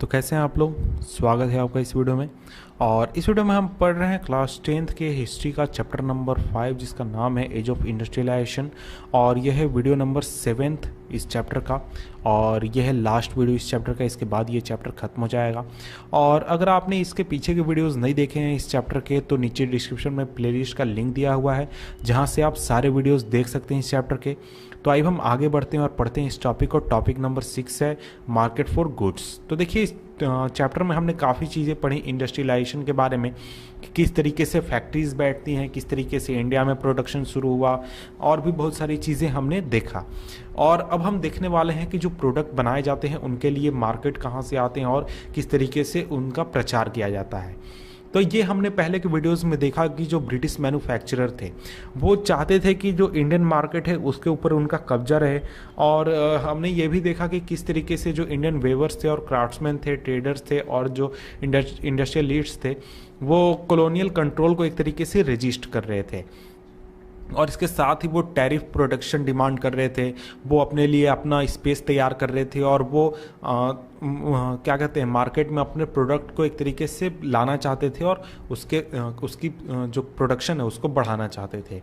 तो कैसे हैं आप लोग। स्वागत है आपका इस वीडियो में। और इस वीडियो में हम पढ़ रहे हैं क्लास 10th के हिस्ट्री का चैप्टर नंबर 5 जिसका नाम है एज ऑफ इंडस्ट्रियलाइजेशन। और यह है वीडियो नंबर 7th इस चैप्टर का, और यह है लास्ट वीडियो इस चैप्टर का। इसके बाद ये चैप्टर ख़त्म हो जाएगा। और अगर आपने इसके पीछे के वीडियोस नहीं देखे हैं इस चैप्टर के, तो नीचे डिस्क्रिप्शन में प्लेलिस्ट का लिंक दिया हुआ है जहाँ से आप सारे वीडियोस देख सकते हैं इस चैप्टर के। तो आइए हम आगे बढ़ते हैं और पढ़ते हैं इस टॉपिक को। टॉपिक नंबर 6 है मार्केट फॉर गुड्स। तो देखिए इस चैप्टर में हमने काफ़ी चीज़ें पढ़ी इंडस्ट्रियलाइजेशन के बारे में, कि किस तरीके से फैक्ट्रीज बैठती हैं, किस तरीके से इंडिया में प्रोडक्शन शुरू हुआ, और भी बहुत सारी चीज़ें हमने देखा। और अब हम देखने वाले हैं कि जो प्रोडक्ट बनाए जाते हैं उनके लिए मार्केट कहाँ से आते हैं और किस तरीके से उनका प्रचार किया जाता है। तो ये हमने पहले के वीडियोस में देखा कि जो ब्रिटिश मैन्युफैक्चरर थे वो चाहते थे कि जो इंडियन मार्केट है उसके ऊपर उनका कब्जा रहे। और हमने ये भी देखा कि किस तरीके से जो इंडियन वेवर्स थे और क्राफ्ट्समैन थे, ट्रेडर्स थे और जो इंडस्ट्रियलिस्ट्स थे वो कॉलोनियल कंट्रोल को एक तरीके से रजिस्ट कर रहे थे। और इसके साथ ही वो टैरिफ प्रोटेक्शन डिमांड कर रहे थे, वो अपने लिए अपना स्पेस तैयार कर रहे थे, और वो क्या कहते हैं मार्केट में अपने प्रोडक्ट को एक तरीके से लाना चाहते थे और उसकी जो प्रोडक्शन है उसको बढ़ाना चाहते थे।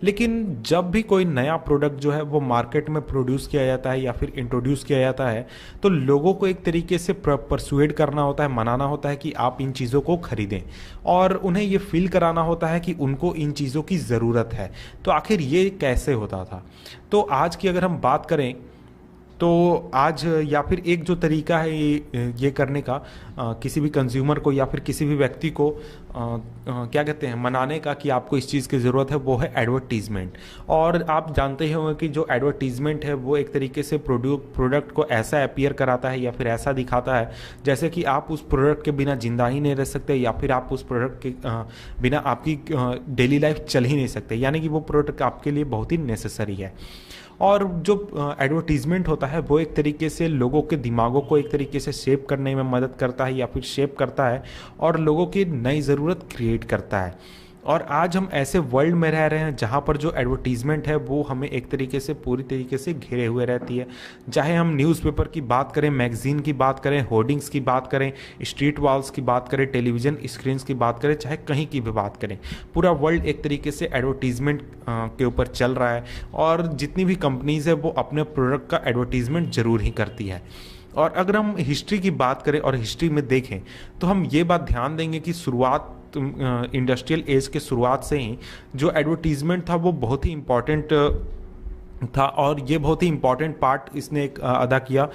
लेकिन जब भी कोई नया प्रोडक्ट जो है वो मार्केट में प्रोड्यूस किया जाता है या फिर इंट्रोड्यूस किया जाता है, तो लोगों को एक तरीके से परसुएड करना होता है, मनाना होता है कि आप इन चीज़ों को खरीदें, और उन्हें ये फील कराना होता है कि उनको इन चीज़ों की ज़रूरत है। तो आखिर ये कैसे होता था? तो आज की अगर हम बात करें तो आज या फिर एक जो तरीका है ये करने का, किसी भी कंज्यूमर को या फिर किसी भी व्यक्ति को क्या कहते हैं मनाने का कि आपको इस चीज़ की ज़रूरत है, वो है एडवर्टीज़मेंट। और आप जानते ही होंगे कि जो एडवर्टीज़मेंट है वो एक तरीके से प्रोडक्ट को ऐसा अपीयर कराता है या फिर ऐसा दिखाता है जैसे कि आप उस प्रोडक्ट के बिना जिंदा ही नहीं रह सकते, या फिर आप उस प्रोडक्ट के बिना आपकी डेली लाइफ चल ही नहीं सकते, यानी कि वो प्रोडक्ट आपके लिए बहुत ही नेसेसरी है। और जो एडवर्टीज़मेंट होता है वो एक तरीके से लोगों के दिमागों को एक तरीके से शेप करने में मदद करता है या फिर शेप करता है, और लोगों की नई ज़रूरत क्रिएट करता है। और आज हम ऐसे वर्ल्ड में रह रहे हैं जहाँ पर जो एडवर्टीज़मेंट है वो हमें एक तरीके से पूरी तरीके से घेरे हुए रहती है। चाहे हम न्यूज़पेपर की बात करें, मैगज़ीन की बात करें, होर्डिंग्स की बात करें, स्ट्रीट वॉल्स की बात करें, टेलीविज़न स्क्रीन्स की बात करें, चाहे कहीं की भी बात करें, पूरा वर्ल्ड एक तरीके से एडवर्टीज़मेंट के ऊपर चल रहा है। और जितनी भी कंपनीज़ है वो अपने प्रोडक्ट का एडवर्टीज़मेंट ज़रूर ही करती है। और अगर हम हिस्ट्री की बात करें और हिस्ट्री में देखें तो हम ये बात ध्यान देंगे कि शुरुआत इंडस्ट्रियल एज के शुरुआत से ही जो एडवर्टीज़मेंट था वो बहुत ही इम्पॉर्टेंट था, और ये बहुत ही इम्पॉर्टेंट पार्ट इसने एक अदा किया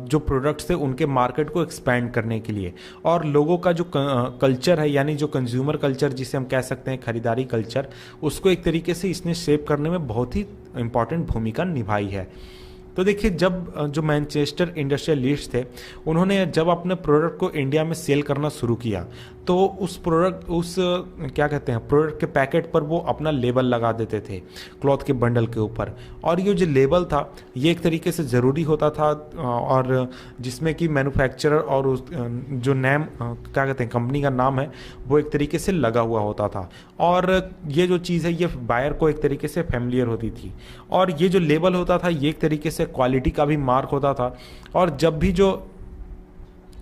जो प्रोडक्ट्स थे उनके मार्केट को एक्सपैंड करने के लिए। और लोगों का जो कल्चर है, यानी जो कंज्यूमर कल्चर जिसे हम कह सकते हैं खरीदारी कल्चर, उसको एक तरीके से इसने शेप करने में बहुत ही इम्पॉर्टेंट भूमिका निभाई है। तो देखिए जब जो मैनचेस्टर इंडस्ट्रियलिस्ट थे उन्होंने जब अपने प्रोडक्ट को इंडिया में सेल करना शुरू किया तो उस क्या कहते हैं प्रोडक्ट के पैकेट पर वो अपना लेबल लगा देते थे क्लॉथ के बंडल के ऊपर। और ये जो लेबल था ये एक तरीके से ज़रूरी होता था, और जिसमें कि मैन्युफैक्चरर और उस जो नेम क्या कहते हैं कंपनी का नाम है वो एक तरीके से लगा हुआ होता था। और ये जो चीज़ है ये बायर को एक तरीके से फेमिलियर होती थी। और ये जो लेबल होता था ये एक तरीके से क्वालिटी का भी मार्क होता था। और जब भी जो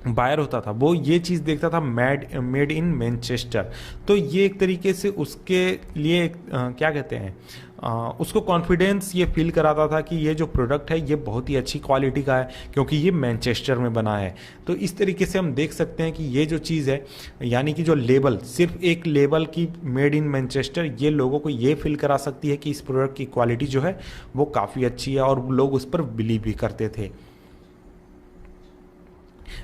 बायर होता था वो ये चीज़ देखता था मेड इन मैनचेस्टर, तो ये एक तरीके से उसके लिए क्या कहते हैं उसको कॉन्फिडेंस ये फील कराता था कि ये जो प्रोडक्ट है ये बहुत ही अच्छी क्वालिटी का है क्योंकि ये मैनचेस्टर में बना है। तो इस तरीके से हम देख सकते हैं कि ये जो चीज़ है, यानी कि जो लेबल, सिर्फ एक लेबल की मेड इन मैनचेस्टर, ये लोगों को ये फील करा सकती है कि इस प्रोडक्ट की क्वालिटी जो है वो काफ़ी अच्छी है, और लोग उस पर बिलीव भी करते थे।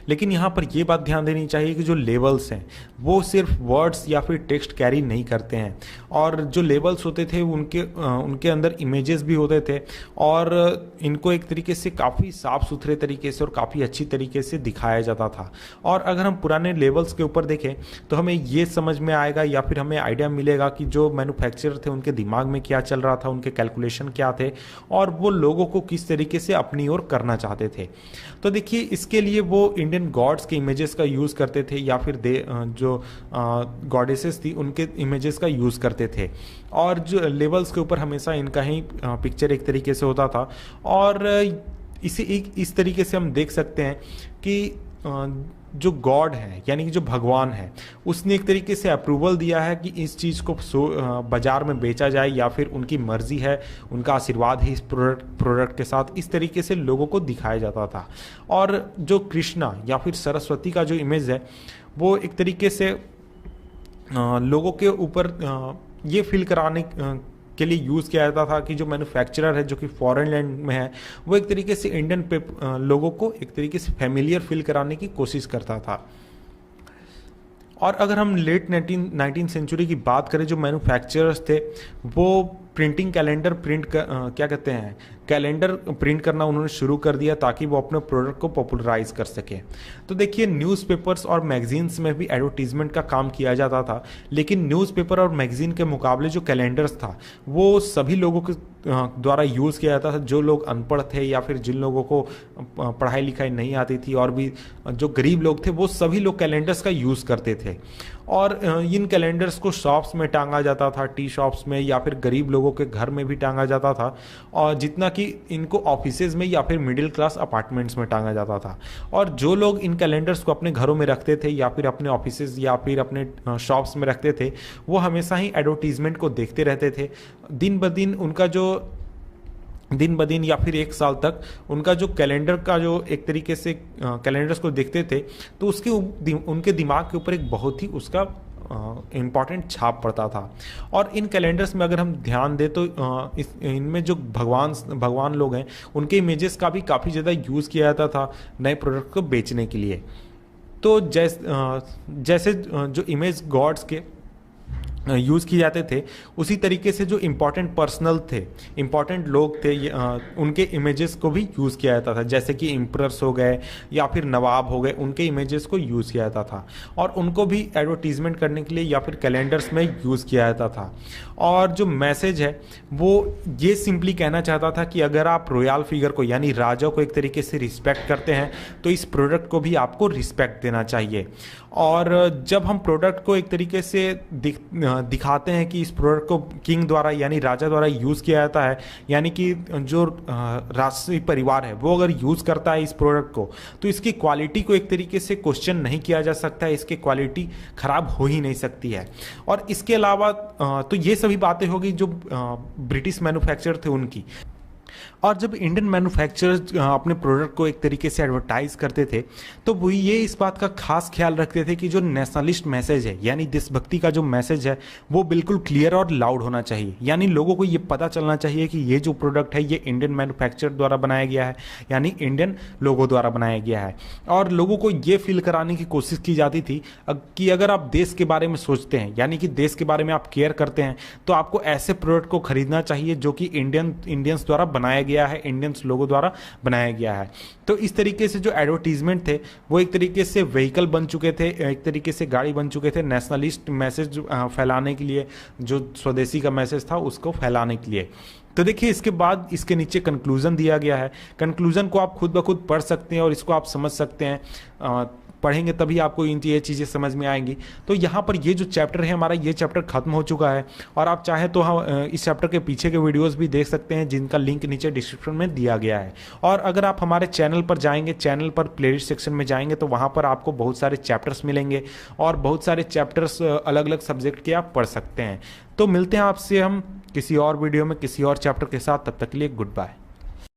लेकिन यहाँ पर यह बात ध्यान देनी चाहिए कि जो लेबल्स हैं वो सिर्फ वर्ड्स या फिर टेक्स्ट कैरी नहीं करते हैं, और जो लेबल्स होते थे उनके अंदर इमेजेस भी होते थे, और इनको एक तरीके से काफ़ी साफ़ सुथरे तरीके से और काफ़ी अच्छी तरीके से दिखाया जाता था। और अगर हम पुराने लेबल्स के ऊपर देखें तो हमें ये समझ में आएगा या फिर हमें आइडिया मिलेगा कि जो मैन्युफैक्चरर थे उनके दिमाग में क्या चल रहा था, उनके कैलकुलेशन क्या थे, और वो लोगों को किस तरीके से अपनी ओर करना चाहते थे। तो देखिए इसके लिए वो इंडियन गॉड्स के इमेजेस का यूज़ करते थे, या फिर जो गॉडेसेस थी उनके इमेजेस का यूज़ करते थे, और जो लेवल्स के ऊपर हमेशा इनका ही पिक्चर एक तरीके से होता था। और इसे इस तरीके से हम देख सकते हैं कि जो गॉड है यानी कि जो भगवान है उसने एक तरीके से अप्रूवल दिया है कि इस चीज़ को बाज़ार में बेचा जाए, या फिर उनकी मर्जी है, उनका आशीर्वाद है इस प्रोडक्ट के साथ, इस तरीके से लोगों को दिखाया जाता था। और जो कृष्णा या फिर सरस्वती का जो इमेज है वो एक तरीके से लोगों के ऊपर ये फील कराने के लिए यूज़ किया जाता था कि जो मैन्युफैक्चरर है जो कि फॉरेन लैंड में है वो एक तरीके से इंडियन लोगों को एक तरीके से फेमिलियर फील कराने की कोशिश करता था। और अगर हम लेट 19th सेंचुरी की बात करें, जो मैन्युफैक्चरर्स थे वो प्रिंटिंग कैलेंडर क्या कहते हैं कैलेंडर प्रिंट करना उन्होंने शुरू कर दिया ताकि वो अपने प्रोडक्ट को पॉपुलराइज कर सके। तो देखिए न्यूज़पेपर्स और मैगजीन्स में भी एडवर्टीजमेंट का काम किया जाता था, लेकिन न्यूज़पेपर और मैगजीन के मुकाबले जो कैलेंडर्स था वो सभी लोगों के द्वारा यूज़ किया जाता था, जो लोग अनपढ़ थे या फिर जिन लोगों को पढ़ाई लिखाई नहीं आती थी, और भी जो गरीब लोग थे वो सभी लोग कैलेंडर्स का यूज़ करते थे। और इन कैलेंडर्स को शॉप्स में टांगा जाता था, टी शॉप्स में, या फिर गरीब लोगों के घर में भी टांगा जाता था, और जितना कि इनको ऑफिसेज में या फिर मिडिल क्लास अपार्टमेंट्स में टांगा जाता था। और जो लोग इन कैलेंडर्स को अपने घरों में रखते थे या फिर अपने ऑफिसेज या फिर अपने शॉप्स में रखते थे वो हमेशा ही एडवर्टीजमेंट को देखते रहते थे। दिन ब दिन या फिर एक साल तक उनका जो कैलेंडर का जो एक तरीके से कैलेंडर्स को देखते थे तो उनके दिमाग के ऊपर एक बहुत ही उसका इम्पॉर्टेंट छाप पड़ता था। और इन कैलेंडर्स में अगर हम ध्यान दें तो इनमें जो भगवान लोग हैं उनके इमेजेस का भी काफ़ी ज़्यादा यूज़ किया जाता था नए प्रोडक्ट को बेचने के लिए। तो जैसे जो इमेज गॉड्स के यूज़ किए जाते थे उसी तरीके से जो इम्पोर्टेंट पर्सनल थे, इम्पोर्टेंट लोग थे, उनके इमेजेस को भी यूज़ किया जाता था, जैसे कि इम्परर्स हो गए या फिर नवाब हो गए, उनके इमेजेस को यूज़ किया जाता था और उनको भी एडवर्टीजमेंट करने के लिए या फिर कैलेंडर्स में यूज़ किया जाता था। और जो मैसेज है वो ये सिंपली कहना चाहता था कि अगर आप रॉयल फिगर को यानी राजा को एक तरीके से रिस्पेक्ट करते हैं तो इस प्रोडक्ट को भी आपको रिस्पेक्ट देना चाहिए। और जब हम प्रोडक्ट को एक तरीके से दिखाते हैं कि इस प्रोडक्ट को किंग द्वारा यानी राजा द्वारा यूज़ किया जाता है, यानी कि जो राष्ट्रीय परिवार है वो अगर यूज़ करता है इस प्रोडक्ट को तो इसकी क्वालिटी को एक तरीके से क्वेश्चन नहीं किया जा सकता है, इसकी क्वालिटी ख़राब हो ही नहीं सकती है। और इसके अलावा तो ये सभी बातें होगी जो ब्रिटिश मैन्युफैक्चरर थे उनकी। और जब इंडियन मैन्युफैक्चरर्स अपने प्रोडक्ट को एक तरीके से एडवर्टाइज करते थे तो वो ये इस बात का खास ख्याल रखते थे कि जो नेशनलिस्ट मैसेज है यानी देशभक्ति का जो मैसेज है वो बिल्कुल क्लियर और लाउड होना चाहिए, यानी लोगों को ये पता चलना चाहिए कि ये जो प्रोडक्ट है ये इंडियन मैन्युफैक्चरर द्वारा बनाया गया है, यानी इंडियन लोगों द्वारा बनाया गया है। और लोगों को ये फील कराने की कोशिश की जाती थी कि अगर आप देश के बारे में सोचते हैं यानी कि देश के बारे में आप केयर करते हैं तो आपको ऐसे प्रोडक्ट को खरीदना चाहिए जो कि इंडियंस द्वारा बनाया गया है, इंडियंस लोगों द्वारा बनाया गया है। तो इस तरीके से जो एडवर्टीजमेंट थे वो एक तरीके से व्हीकल बन चुके थे, एक तरीके से गाड़ी बन चुके थे नेशनलिस्ट मैसेज फैलाने के लिए, जो स्वदेशी का मैसेज था उसको फैलाने के लिए। तो देखिए इसके बाद इसके नीचे कंक्लूजन दिया गया है, कंक्लूजन को आप खुद ब खुद पढ़ सकते हैं और इसको आप समझ सकते हैं, पढ़ेंगे तभी आपको ये चीज़ें समझ में आएंगी। तो यहाँ पर ये जो चैप्टर है हमारा ये चैप्टर खत्म हो चुका है और आप चाहे तो हम इस चैप्टर के पीछे के वीडियोस भी देख सकते हैं जिनका लिंक नीचे डिस्क्रिप्शन में दिया गया है। और अगर आप हमारे चैनल पर जाएंगे, चैनल पर प्लेलिस्ट सेक्शन में जाएंगे तो वहाँ पर आपको बहुत सारे चैप्टर्स मिलेंगे और बहुत सारे चैप्टर्स अलग अलग सब्जेक्ट के आप पढ़ सकते हैं। तो मिलते हैं आपसे हम किसी और वीडियो में किसी और चैप्टर के साथ, तब तक के लिए गुड बाय।